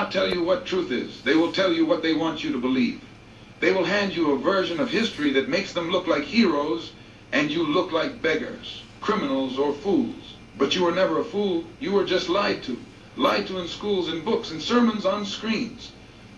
not tell you what truth is. They will tell you what they want you to believe. They will hand you a version of history that makes them look like heroes and you look like beggars, criminals, or fools. But you were never a fool. You were just lied to. Lied to in schools, in books, in sermons, on screens.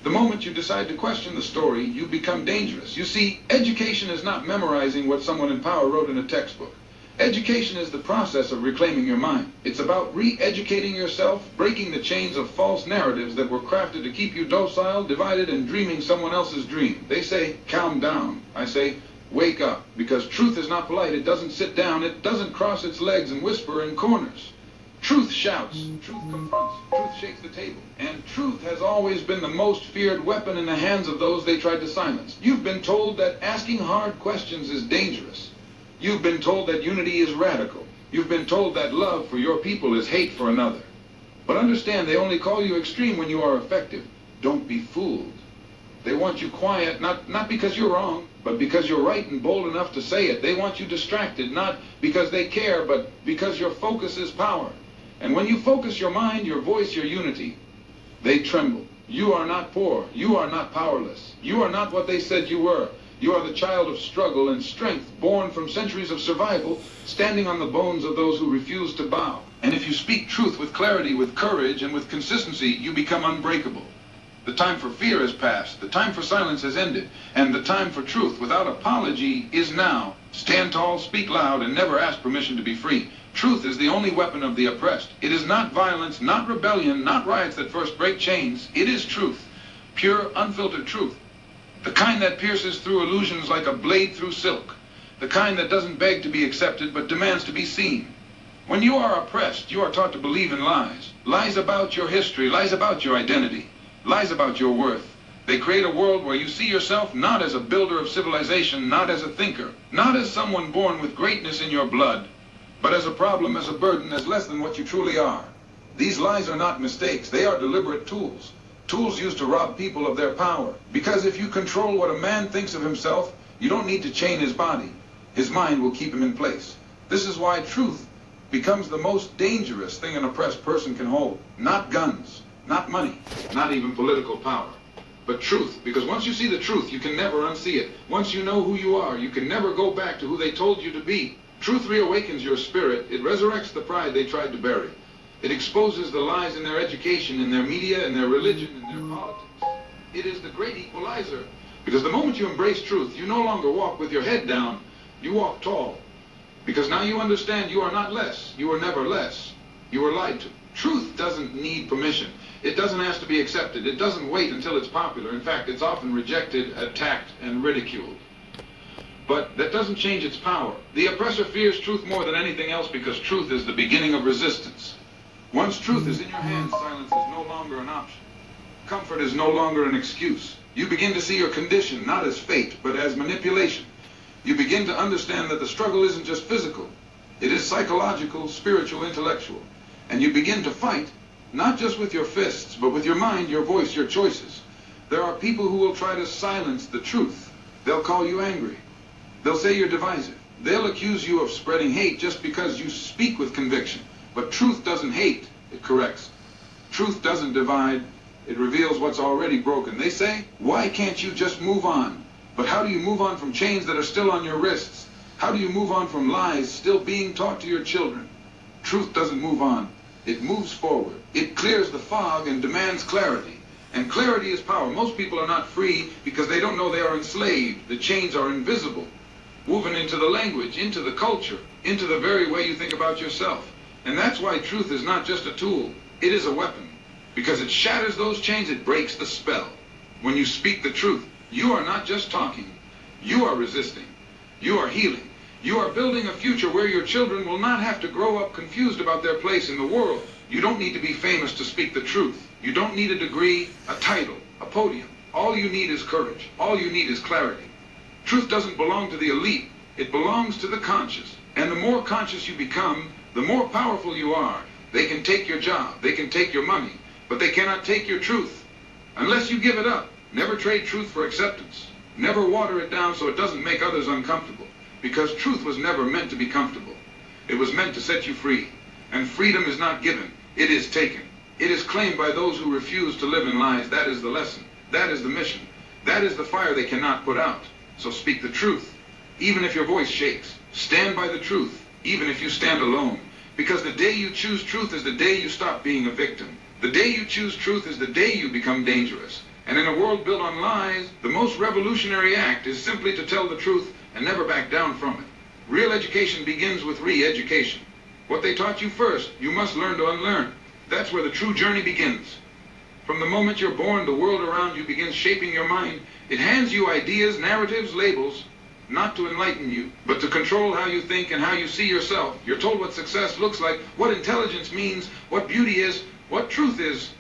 The moment you decide to question the story, you become dangerous. You see, education is not memorizing what someone in power wrote in a textbook. Education is the process of reclaiming your mind. It's about re-educating yourself, breaking the chains of false narratives that were crafted to keep you docile, divided, and dreaming someone else's dream. They say, calm down. I say, wake up. Because truth is not polite. It doesn't sit down. It doesn't cross its legs and whisper in corners. Truth shouts. Truth confronts. Truth shakes the table. And truth has always been the most feared weapon in the hands of those they tried to silence. You've been told that asking hard questions is dangerous. You've been told that unity is radical. You've been told that love for your people is hate for another. But understand, they only call you extreme when you are effective. Don't be fooled. They want you quiet, not because you're wrong, but because you're right and bold enough to say it. They want you distracted, not because they care, but because your focus is power. And when you focus your mind, your voice, your unity, they tremble. You are not poor. You are not powerless. You are not what they said you were. You are the child of struggle and strength, born from centuries of survival, standing on the bones of those who refuse to bow. And if you speak truth with clarity, with courage, and with consistency, you become unbreakable. The time for fear has passed. The time for silence has ended. And the time for truth without apology is now. Stand tall, speak loud, and never ask permission to be free. Truth is the only weapon of the oppressed. It is not violence, not rebellion, not riots that first break chains. It is truth. Pure, unfiltered truth. The kind that pierces through illusions like a blade through silk. The kind that doesn't beg to be accepted, but demands to be seen. When you are oppressed, you are taught to believe in lies. Lies about your history, lies about your identity, lies about your worth. They create a world where you see yourself not as a builder of civilization, not as a thinker, not as someone born with greatness in your blood, but as a problem, as a burden, as less than what you truly are. These lies are not mistakes. They are deliberate tools. Tools used to rob people of their power. Because if you control what a man thinks of himself, you don't need to chain his body. His mind will keep him in place. This is why truth becomes the most dangerous thing an oppressed person can hold. Not guns, not money, not even political power, but truth. Because once you see the truth, you can never unsee it. Once you know who you are, you can never go back to who they told you to be. Truth reawakens your spirit. It resurrects the pride they tried to bury. It exposes the lies in their education, in their media, in their religion, in their politics. It is the great equalizer. Because the moment you embrace truth, you no longer walk with your head down, you walk tall. Because now you understand you are not less. You are never less. You are lied to. Truth doesn't need permission. It doesn't ask to be accepted. It doesn't wait until it's popular. In fact, it's often rejected, attacked, and ridiculed. But that doesn't change its power. The oppressor fears truth more than anything else because truth is the beginning of resistance. Once truth is in your hands, silence is no longer an option. Comfort is no longer an excuse. You begin to see your condition not as fate, but as manipulation. You begin to understand that the struggle isn't just physical. It is psychological, spiritual, intellectual. And you begin to fight, not just with your fists, but with your mind, your voice, your choices. There are people who will try to silence the truth. They'll call you angry. They'll say you're divisive. They'll accuse you of spreading hate just because you speak with conviction. But truth doesn't hate, it corrects. Truth doesn't divide, it reveals what's already broken. They say, why can't you just move on? But how do you move on from chains that are still on your wrists? How do you move on from lies still being taught to your children? Truth doesn't move on, it moves forward. It clears the fog and demands clarity. And clarity is power. Most people are not free because they don't know they are enslaved. The chains are invisible, woven into the language, into the culture, into the very way you think about yourself. And that's why truth is not just a tool, it is a weapon. Because it shatters those chains, it breaks the spell. When you speak the truth, you are not just talking, you are resisting, you are healing. You are building a future where your children will not have to grow up confused about their place in the world. You don't need to be famous to speak the truth. You don't need a degree, a title, a podium. All you need is courage. All you need is clarity. Truth doesn't belong to the elite. It belongs to the conscious. And the more conscious you become, the more powerful you are. They can take your job, they can take your money, but they cannot take your truth. Unless you give it up. Never trade truth for acceptance. Never water it down so it doesn't make others uncomfortable. Because truth was never meant to be comfortable. It was meant to set you free. And freedom is not given, it is taken. It is claimed by those who refuse to live in lies. That is the lesson. That is the mission. That is the fire they cannot put out. So speak the truth, even if your voice shakes. Stand by the truth, even if you stand alone. Because the day you choose truth is the day you stop being a victim. The day you choose truth is the day you become dangerous. And in a world built on lies, the most revolutionary act is simply to tell the truth and never back down from it. Real education begins with re-education. What they taught you first, you must learn to unlearn. That's where the true journey begins. From the moment you're born, the world around you begins shaping your mind. It hands you ideas, narratives, labels, not to enlighten you, but to control how you think and how you see yourself. You're told what success looks like, what intelligence means, what beauty is, what truth is.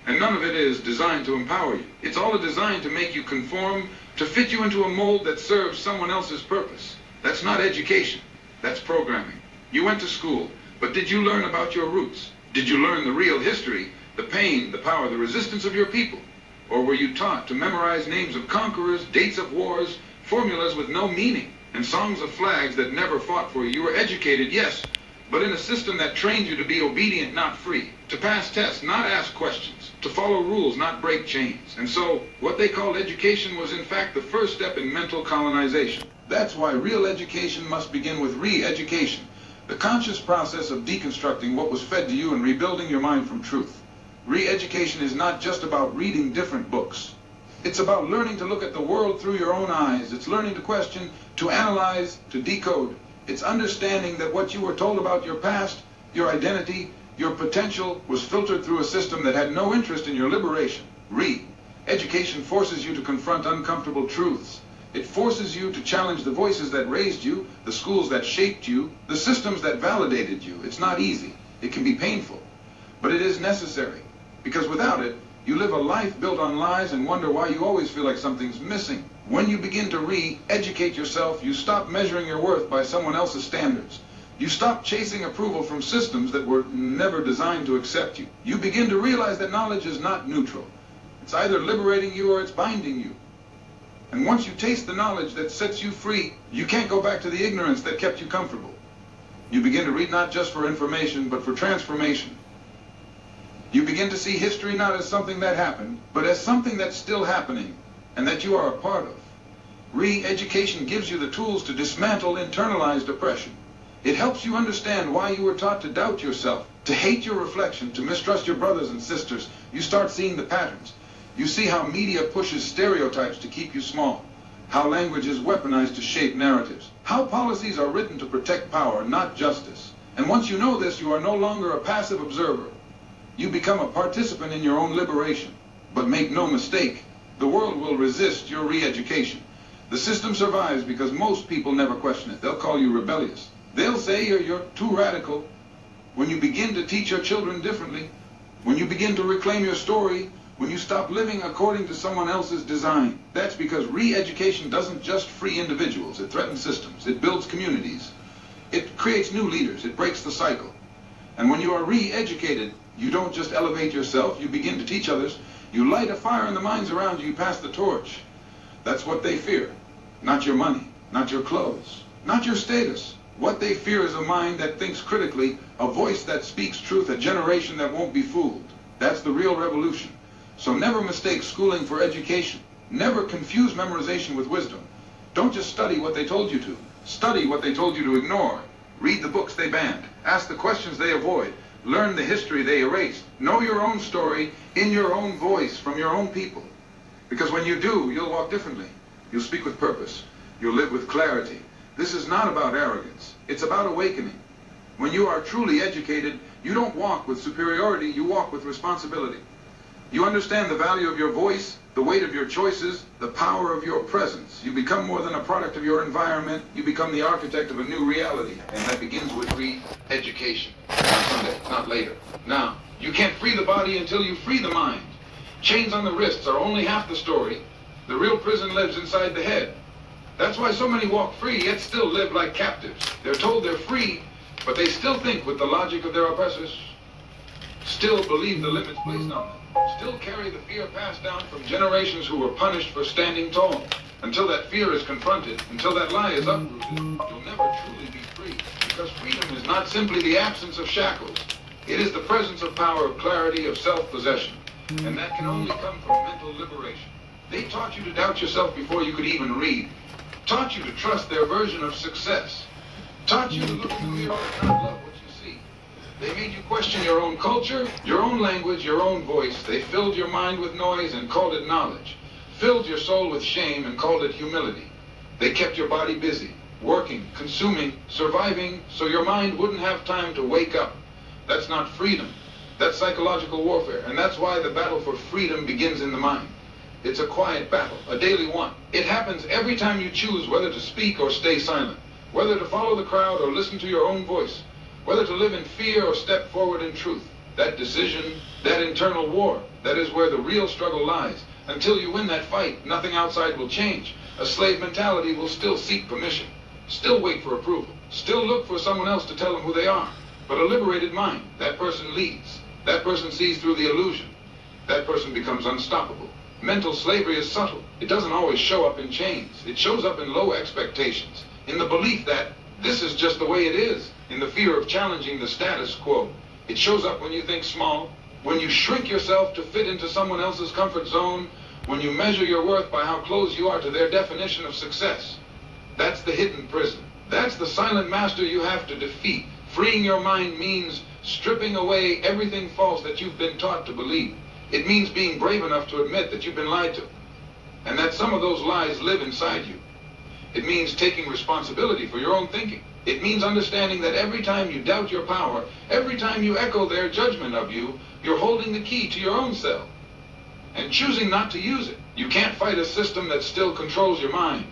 And none of it is designed to empower you. It's all designed to make you conform, to fit you into a mold that serves someone else's purpose. That's not education. That's programming. You went to school, but did you learn about your roots? Did you learn the real history, the pain, the power, the resistance of your people? Or were you taught to memorize names of conquerors, dates of wars, formulas with no meaning, and songs of flags that never fought for you? You were educated, yes, but in a system that trained you to be obedient, not free, to pass tests, not ask questions, to follow rules, not break chains. And so, what they called education was in fact the first step in mental colonization. That's why real education must begin with re-education, the conscious process of deconstructing what was fed to you and rebuilding your mind from truth. Re-education is not just about reading different books. It's about learning to look at the world through your own eyes. It's learning to question, to analyze, to decode. It's understanding that what you were told about your past, your identity, your potential was filtered through a system that had no interest in your liberation. Re-education forces you to confront uncomfortable truths. It forces you to challenge the voices that raised you, the schools that shaped you, the systems that validated you. It's not easy. It can be painful. But it is necessary. Because without it, you live a life built on lies and wonder why you always feel like something's missing. When you begin to re-educate yourself, you stop measuring your worth by someone else's standards. You stop chasing approval from systems that were never designed to accept you. You begin to realize that knowledge is not neutral. It's either liberating you or it's binding you. And once you taste the knowledge that sets you free, you can't go back to the ignorance that kept you comfortable. You begin to read not just for information, but for transformation. You begin to see history not as something that happened, but as something that's still happening, and that you are a part of. Re-education gives you the tools to dismantle internalized oppression. It helps you understand why you were taught to doubt yourself, to hate your reflection, to mistrust your brothers and sisters. You start seeing the patterns. You see how media pushes stereotypes to keep you small, how language is weaponized to shape narratives, how policies are written to protect power, not justice. And once you know this, you are no longer a passive observer. You become a participant in your own liberation. But make no mistake, the world will resist your re-education. The system survives because most people never question it. They'll call you rebellious. They'll say you're too radical. When you begin to teach your children differently, when you begin to reclaim your story, when you stop living according to someone else's design. That's because re-education doesn't just free individuals. It threatens systems. It builds communities. It creates new leaders. It breaks the cycle. And when you are re-educated, you don't just elevate yourself. You begin to teach others. You light a fire in the minds around you. You pass the torch. That's what they fear. Not your money. Not your clothes. Not your status. What they fear is a mind that thinks critically, a voice that speaks truth, a generation that won't be fooled. That's the real revolution. So never mistake schooling for education. Never confuse memorization with wisdom. Don't just study what they told you to. Study what they told you to ignore. Read the books they banned. Ask the questions they avoid. Learn the history they erased. Know your own story in your own voice from your own people. Because when you do, you'll walk differently. You'll speak with purpose. You'll live with clarity. This is not about arrogance. It's about awakening. When you are truly educated, you don't walk with superiority, you walk with responsibility. You understand the value of your voice, the weight of your choices, the power of your presence. You become more than a product of your environment. You become the architect of a new reality. And that begins with re-education. Not someday, not later. Now, you can't free the body until you free the mind. Chains on the wrists are only half the story. The real prison lives inside the head. That's why so many walk free, yet still live like captives. They're told they're free, but they still think with the logic of their oppressors. Still believe the limits placed on them. Still carry the fear passed down from generations who were punished for standing tall. Until that fear is confronted, until that lie is uprooted, you'll never truly be free. Because freedom is not simply the absence of shackles. It is the presence of power, of clarity, of self-possession. And that can only come from mental liberation. They taught you to doubt yourself before you could even read. Taught you to trust their version of success. Taught you to look in the mirror and not love what you see. They made you question your own culture, your own language, your own voice. They filled your mind with noise and called it knowledge. Filled your soul with shame and called it humility. They kept your body busy, working, consuming, surviving, so your mind wouldn't have time to wake up. That's not freedom. That's psychological warfare, and that's why the battle for freedom begins in the mind. It's a quiet battle, a daily one. It happens every time you choose whether to speak or stay silent, whether to follow the crowd or listen to your own voice, whether to live in fear or step forward in truth. That decision, that internal war, that is where the real struggle lies. Until you win that fight, nothing outside will change. A slave mentality will still seek permission, still wait for approval, still look for someone else to tell them who they are. But a liberated mind, that person leads. That person sees through the illusion. That person becomes unstoppable. Mental slavery is subtle. It doesn't always show up in chains. It shows up in low expectations, in the belief that this is just the way it is, in the fear of challenging the status quo. It shows up when you think small, when you shrink yourself to fit into someone else's comfort zone, when you measure your worth by how close you are to their definition of success. That's the hidden prison. That's the silent master you have to defeat. Freeing your mind means stripping away everything false that you've been taught to believe. It means being brave enough to admit that you've been lied to, and that some of those lies live inside you. It means taking responsibility for your own thinking. It means understanding that every time you doubt your power, every time you echo their judgment of you, you're holding the key to your own self and choosing not to use it. You can't fight a system that still controls your mind.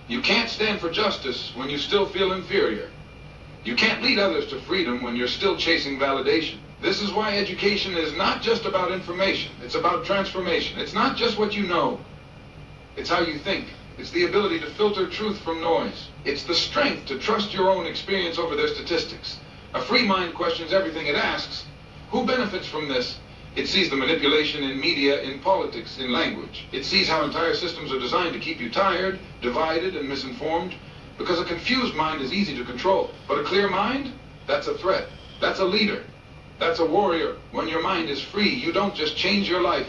You can't stand for justice when you still feel inferior. You can't lead others to freedom when you're still chasing validation. This is why education is not just about information. It's about transformation. It's not just what you know. It's how you think. It's the ability to filter truth from noise. It's the strength to trust your own experience over their statistics. A free mind questions everything it asks. Who benefits from this? It sees the manipulation in media, in politics, in language. It sees how entire systems are designed to keep you tired, divided, and misinformed. Because a confused mind is easy to control. But a clear mind? That's a threat. That's a leader. That's a warrior. When your mind is free, you don't just change your life.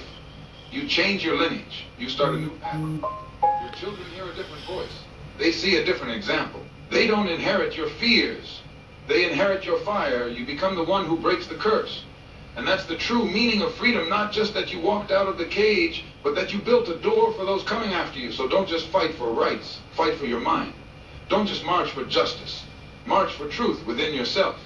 You change your lineage. You start a new path. Your children hear a different voice. They see a different example. They don't inherit your fears. They inherit your fire. You become the one who breaks the curse. And that's the true meaning of freedom, not just that you walked out of the cage, but that you built a door for those coming after you. So don't just fight for rights. Fight for your mind. Don't just march for justice. March for truth within yourself.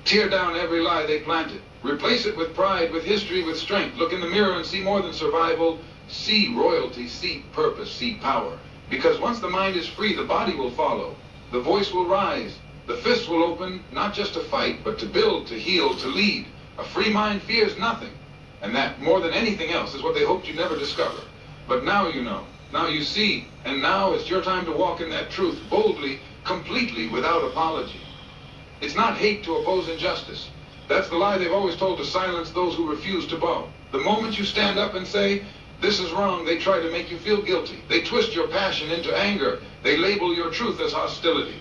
Tear down every lie they planted. Replace it with pride, with history, with strength. Look in the mirror and see more than survival. See royalty, see purpose, see power. Because once the mind is free, the body will follow. The voice will rise. The fists will open, not just to fight, but to build, to heal, to lead. A free mind fears nothing. And that, more than anything else, is what they hoped you'd never discover. But now you know. Now you see. And now it's your time to walk in that truth boldly, completely, without apology. It's not hate to oppose injustice. That's the lie they've always told to silence those who refuse to bow. The moment you stand up and say, this is wrong, they try to make you feel guilty. They twist your passion into anger. They label your truth as hostility.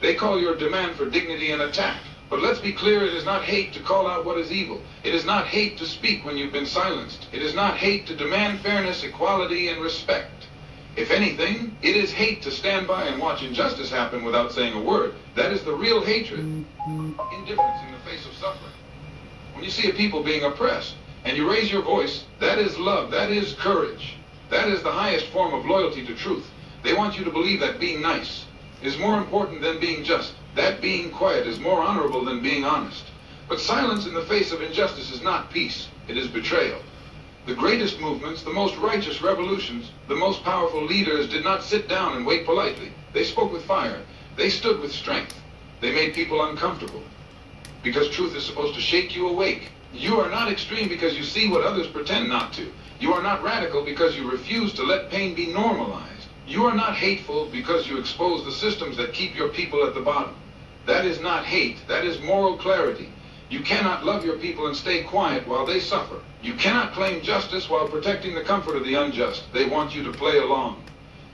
They call your demand for dignity an attack. But let's be clear, it is not hate to call out what is evil. It is not hate to speak when you've been silenced. It is not hate to demand fairness, equality, and respect. If anything, it is hate to stand by and watch injustice happen without saying a word. That is the real hatred. Indifference in the face of suffering. When you see a people being oppressed and you raise your voice, that is love, that is courage. That is the highest form of loyalty to truth. They want you to believe that being nice is more important than being just. That being quiet is more honorable than being honest. But silence in the face of injustice is not peace. It is betrayal. The greatest movements, the most righteous revolutions, the most powerful leaders did not sit down and wait politely. They spoke with fire. They stood with strength. They made people uncomfortable. Because truth is supposed to shake you awake. You are not extreme because you see what others pretend not to. You are not radical because you refuse to let pain be normalized. You are not hateful because you expose the systems that keep your people at the bottom. That is not hate. That is moral clarity. You cannot love your people and stay quiet while they suffer. You cannot claim justice while protecting the comfort of the unjust. They want you to play along.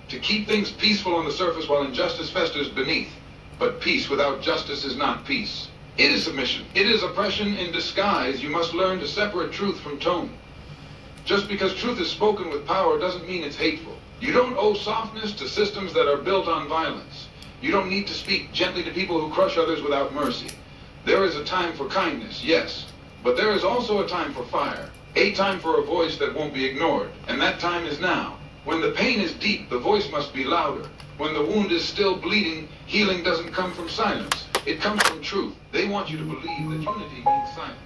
To keep things peaceful on the surface while injustice festers beneath. But peace without justice is not peace. It is submission. It is oppression in disguise. You must learn to separate truth from tone. Just because truth is spoken with power doesn't mean it's hateful. You don't owe softness to systems that are built on violence. You don't need to speak gently to people who crush others without mercy. There is a time for kindness, yes, but there is also a time for fire, a time for a voice that won't be ignored, and that time is now. When the pain is deep, the voice must be louder. When the wound is still bleeding, healing doesn't come from silence. It comes from truth. They want you to believe that unity means silence.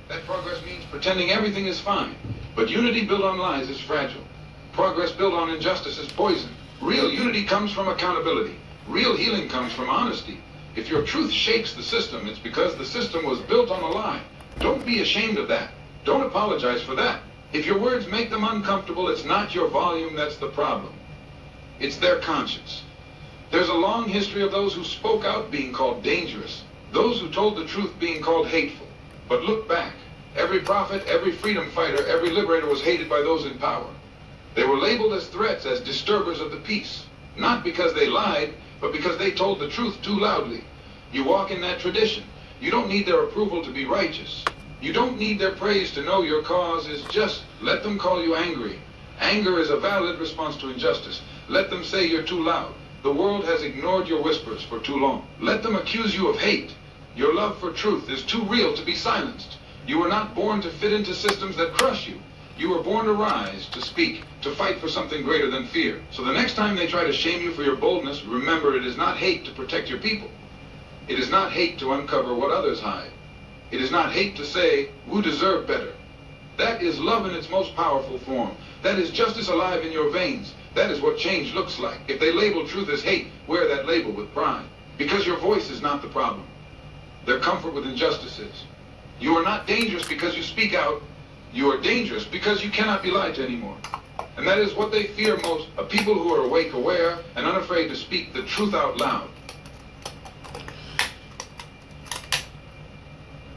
That progress means pretending everything is fine. But unity built on lies is fragile. Progress built on injustice is poison. Real unity comes from accountability. Real healing comes from honesty. If your truth shakes the system, it's because the system was built on a lie. Don't be ashamed of that. Don't apologize for that. If your words make them uncomfortable, it's not your volume that's the problem. It's their conscience. There's a long history of those who spoke out being called dangerous, those who told the truth being called hateful. But look back. Every prophet, every freedom fighter, every liberator was hated by those in power. They were labeled as threats, as disturbers of the peace, not because they lied, but because they told the truth too loudly. You walk in that tradition. You don't need their approval to be righteous. You don't need their praise to know your cause is just. Let them call you angry. Anger is a valid response to injustice. Let them say you're too loud. The world has ignored your whispers for too long. Let them accuse you of hate. Your love for truth is too real to be silenced. You were not born to fit into systems that crush you. You were born to rise, to speak, to fight for something greater than fear. So the next time they try to shame you for your boldness, remember it is not hate to protect your people. It is not hate to uncover what others hide. It is not hate to say, we deserve better. That is love in its most powerful form. That is justice alive in your veins. That is what change looks like. If they label truth as hate, wear that label with pride. Because your voice is not the problem. Their comfort with injustice is. You are not dangerous because you speak out. You are dangerous because you cannot be lied to anymore. And that is what they fear most, a people who are awake, aware, and unafraid to speak the truth out loud.